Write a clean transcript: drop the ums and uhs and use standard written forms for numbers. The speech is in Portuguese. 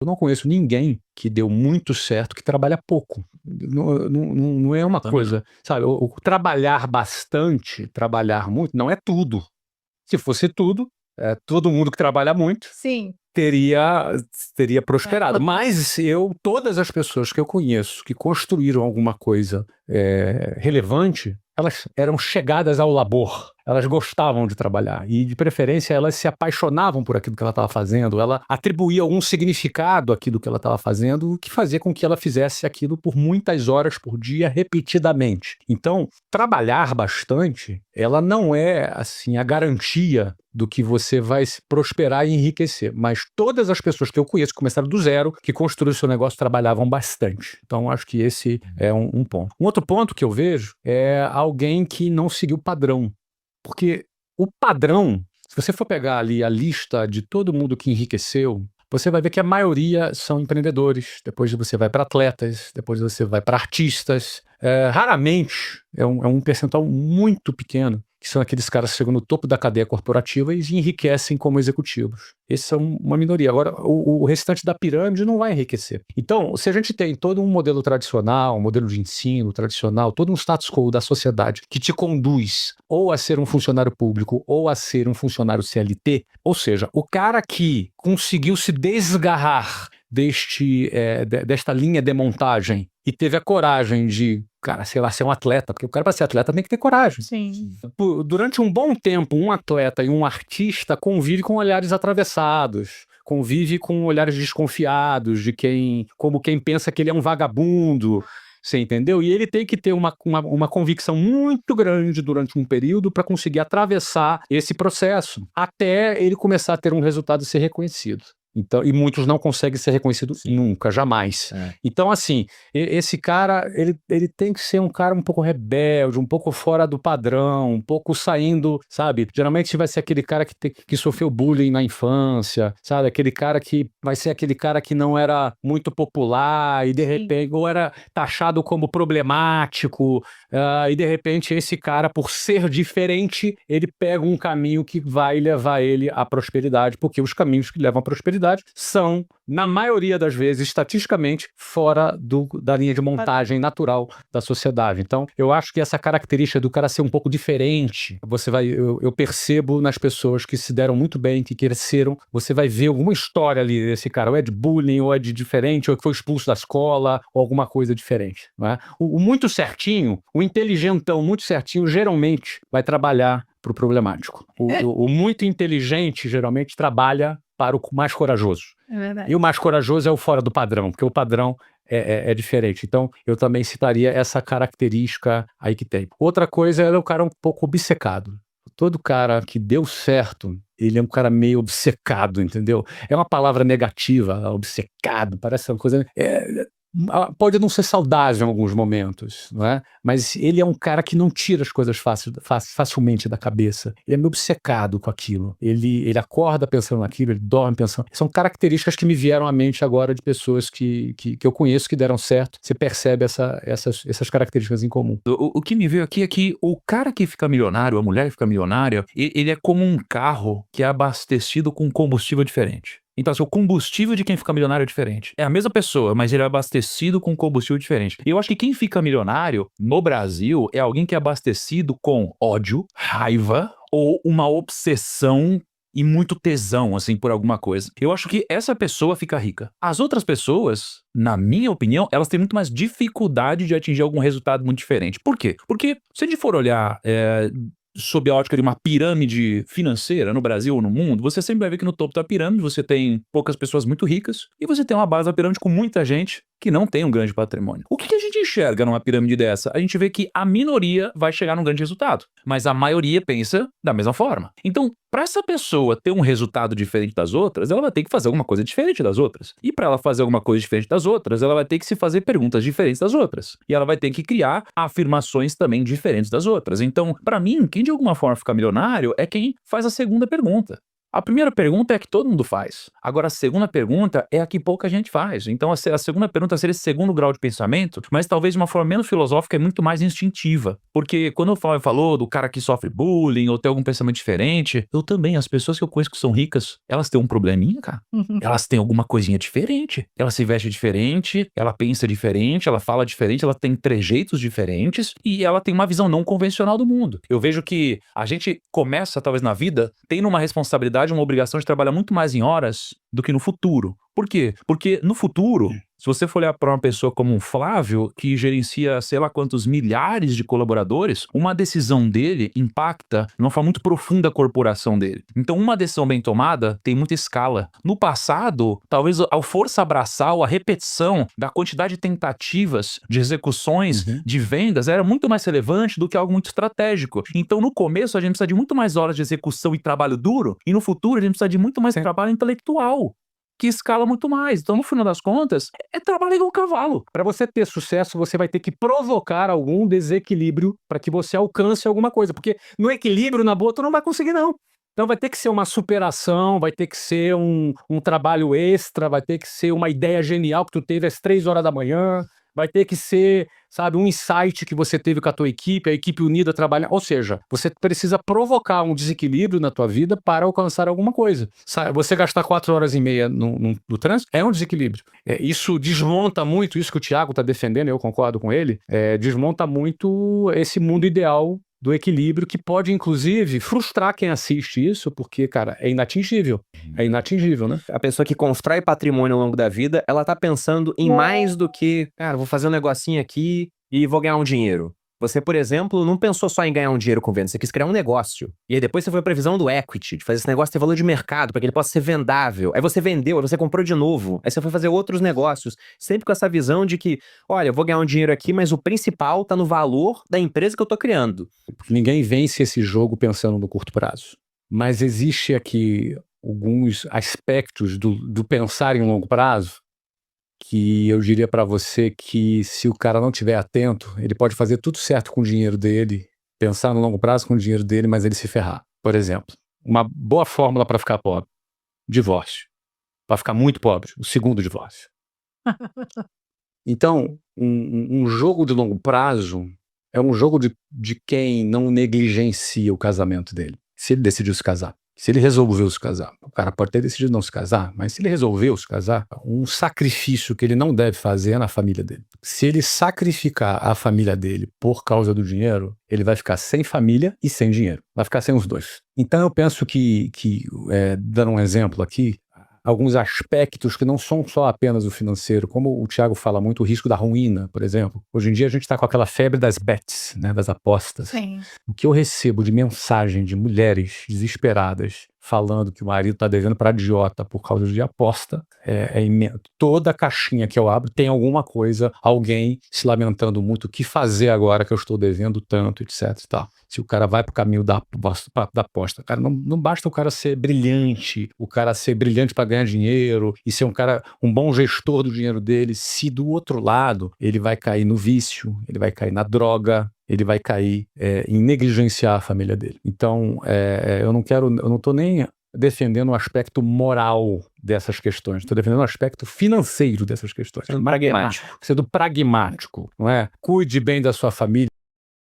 Eu não conheço ninguém que deu muito certo que trabalha pouco. Não é uma Também não. coisa, sabe? O trabalhar bastante, trabalhar muito, não é tudo. Se fosse tudo, todo mundo que trabalha muito Sim. teria prosperado. Claro. Mas todas as pessoas que eu conheço que construíram alguma coisa relevante, elas eram chegadas ao labor. Elas gostavam de trabalhar e, de preferência, elas se apaixonavam por aquilo que ela estava fazendo. Ela atribuía algum significado àquilo que ela estava fazendo, o que fazia com que ela fizesse aquilo por muitas horas por dia, repetidamente. Então, trabalhar bastante, ela não é assim a garantia do que você vai se prosperar e enriquecer. Mas todas as pessoas que eu conheço que começaram do zero, que construíram seu negócio, trabalhavam bastante. Então, acho que esse é um ponto. Um outro ponto que eu vejo é alguém que não seguiu o padrão. Porque o padrão, se você for pegar ali a lista de todo mundo que enriqueceu, você vai ver que a maioria são empreendedores, depois você vai para atletas, depois você vai para artistas. Raramente, é um percentual muito pequeno, que são aqueles caras que chegam no topo da cadeia corporativa e enriquecem como executivos. Esses são uma minoria. Agora, o restante da pirâmide não vai enriquecer. Então, se a gente tem todo um modelo tradicional, um modelo de ensino tradicional, todo um status quo da sociedade que te conduz ou a ser um funcionário público ou a ser um funcionário CLT, ou seja, o cara que conseguiu se desgarrar desta linha de montagem e teve a coragem de, cara, sei lá, ser um atleta, porque o cara para ser atleta tem que ter coragem. Sim. Durante um bom tempo, um atleta e um artista convive com olhares atravessados, convive com olhares desconfiados como quem pensa que ele é um vagabundo. Você entendeu? E ele tem que ter uma convicção muito grande durante um período para conseguir atravessar esse processo, até ele começar a ter um resultado e ser reconhecido. Então, e muitos não conseguem ser reconhecidos nunca, jamais. Então, assim, esse cara, ele tem que ser um cara um pouco rebelde, um pouco fora do padrão, um pouco saindo, sabe? Geralmente vai ser aquele cara que sofreu bullying na infância, sabe? Aquele cara que vai ser aquele cara que não era muito popular e, de repente, ou era taxado como problemático, e, de repente, esse cara, por ser diferente, ele pega um caminho que vai levar ele à prosperidade, porque os caminhos que levam à prosperidade são, na maioria das vezes, estatisticamente, fora da linha de montagem natural da sociedade. Então, eu acho que essa característica do cara ser um pouco diferente, eu percebo nas pessoas que se deram muito bem, que cresceram, você vai ver alguma história ali desse cara, ou é de bullying, ou é de diferente, ou que foi expulso da escola, ou alguma coisa diferente. Não é? O muito certinho, o inteligentão muito certinho, geralmente vai trabalhar para o problemático. O muito inteligente, geralmente, trabalha para o mais corajoso. É verdade. E o mais corajoso é o fora do padrão, porque o padrão é diferente. Então, eu também citaria essa característica aí que tem. Outra coisa é o cara um pouco obcecado. Todo cara que deu certo, ele é um cara meio obcecado, entendeu? É uma palavra negativa, obcecado, parece uma coisa... pode não ser saudável em alguns momentos, não é? Mas ele é um cara que não tira as coisas facilmente da cabeça. Ele é meio obcecado com aquilo. Ele acorda pensando naquilo, ele dorme pensando. São características que me vieram à mente agora de pessoas que eu conheço que deram certo. Você percebe essas características em comum. O que me veio aqui é que o cara que fica milionário, a mulher que fica milionária, ele é como um carro que é abastecido com combustível diferente. Então, assim, o combustível de quem fica milionário é diferente. É a mesma pessoa, mas ele é abastecido com combustível diferente. E eu acho que quem fica milionário no Brasil é alguém que é abastecido com ódio, raiva ou uma obsessão e muito tesão, assim, por alguma coisa. Eu acho que essa pessoa fica rica. As outras pessoas, na minha opinião, elas têm muito mais dificuldade de atingir algum resultado muito diferente. Por quê? Porque se a gente for olhar sob a ótica de uma pirâmide financeira no Brasil ou no mundo, você sempre vai ver que no topo da pirâmide você tem poucas pessoas muito ricas e você tem uma base da pirâmide com muita gente que não tem um grande patrimônio. O que a gente enxerga numa pirâmide dessa? A gente vê que a minoria vai chegar num grande resultado, mas a maioria pensa da mesma forma. Então, para essa pessoa ter um resultado diferente das outras, ela vai ter que fazer alguma coisa diferente das outras. E para ela fazer alguma coisa diferente das outras, ela vai ter que se fazer perguntas diferentes das outras. E ela vai ter que criar afirmações também diferentes das outras. Então, para mim, quem de alguma forma fica milionário é quem faz a segunda pergunta. A primeira pergunta é a que todo mundo faz. Agora, a segunda pergunta é a que pouca gente faz. Então, a segunda pergunta seria esse segundo grau de pensamento, mas talvez de uma forma menos filosófica e muito mais instintiva. Porque quando o Flávio falou do cara que sofre bullying ou tem algum pensamento diferente, eu também, as pessoas que eu conheço que são ricas, elas têm um probleminha, cara. Elas têm alguma coisinha diferente. Ela se veste diferente, ela pensa diferente, ela fala diferente, ela tem trejeitos diferentes e ela tem uma visão não convencional do mundo. Eu vejo que a gente começa, talvez na vida, tendo uma responsabilidade, uma obrigação de trabalhar muito mais em horas do que no futuro. Por quê? Porque no futuro, se você for olhar para uma pessoa como um Flávio, que gerencia sei lá quantos milhares de colaboradores, uma decisão dele impacta de uma forma muito profunda a corporação dele. Então, uma decisão bem tomada tem muita escala. No passado, talvez a força abraçal, a repetição da quantidade de tentativas, de execuções, de vendas, era muito mais relevante do que algo muito estratégico. Então, no começo, a gente precisa de muito mais horas de execução e trabalho duro, e no futuro, a gente precisa de muito mais trabalho intelectual, que escala muito mais. Então, no final das contas, é trabalho igual um cavalo. Para você ter sucesso, você vai ter que provocar algum desequilíbrio para que você alcance alguma coisa. Porque no equilíbrio, na boa, tu não vai conseguir, não. Então vai ter que ser uma superação, vai ter que ser um trabalho extra, vai ter que ser uma ideia genial que tu teve às 3 horas da manhã, vai ter que ser, sabe, um insight que você teve com a tua equipe, a equipe unida trabalhar. Ou seja, você precisa provocar um desequilíbrio na tua vida para alcançar alguma coisa. Você gastar 4 horas e meia no trânsito é um desequilíbrio. Isso desmonta muito, isso que o Thiago está defendendo, eu concordo com ele, desmonta muito esse mundo ideal do equilíbrio, que pode, inclusive, frustrar quem assiste isso, porque, cara, é inatingível. É inatingível, né? A pessoa que constrói patrimônio ao longo da vida, ela tá pensando em mais do que, cara, vou fazer um negocinho aqui e vou ganhar um dinheiro. Você, por exemplo, não pensou só em ganhar um dinheiro com venda, você quis criar um negócio. E aí depois você foi pra visão do equity, de fazer esse negócio ter valor de mercado, para que ele possa ser vendável. Aí você vendeu, aí você comprou de novo. Aí você foi fazer outros negócios. Sempre com essa visão de que, olha, eu vou ganhar um dinheiro aqui, mas o principal tá no valor da empresa que eu tô criando. Ninguém vence esse jogo pensando no curto prazo. Mas existe aqui alguns aspectos do pensar em longo prazo que eu diria para você que, se o cara não estiver atento, ele pode fazer tudo certo com o dinheiro dele, pensar no longo prazo com o dinheiro dele, mas ele se ferrar. Por exemplo, uma boa fórmula para ficar pobre: divórcio. Para ficar muito pobre, o segundo divórcio. Então, um jogo de longo prazo é um jogo de quem não negligencia o casamento dele. Se ele decidiu se casar, se ele resolveu se casar, o cara pode ter decidido não se casar, mas se ele resolveu se casar, um sacrifício que ele não deve fazer é na família dele. Se ele sacrificar a família dele por causa do dinheiro, ele vai ficar sem família e sem dinheiro. Vai ficar sem os dois. Então eu penso que dando um exemplo aqui, alguns aspectos que não são só apenas o financeiro, como o Thiago fala muito, o risco da ruína, por exemplo. Hoje em dia a gente está com aquela febre das bets, né, das apostas. Sim. O que eu recebo de mensagem de mulheres desesperadas falando que o marido está devendo para agiota por causa de aposta é imenso. Toda caixinha que eu abro tem alguma coisa, alguém se lamentando muito, o que fazer agora que eu estou devendo tanto, etc e tal. Se o cara vai pro caminho da aposta, cara, não basta o cara ser brilhante para ganhar dinheiro e ser um bom gestor do dinheiro dele, se do outro lado ele vai cair no vício, ele vai cair na droga, ele vai cair em negligenciar a família dele. Então, eu não estou nem defendendo o aspecto moral dessas questões, estou defendendo o aspecto financeiro dessas questões. Pragmático. Sendo pragmático, não é? Cuide bem da sua família.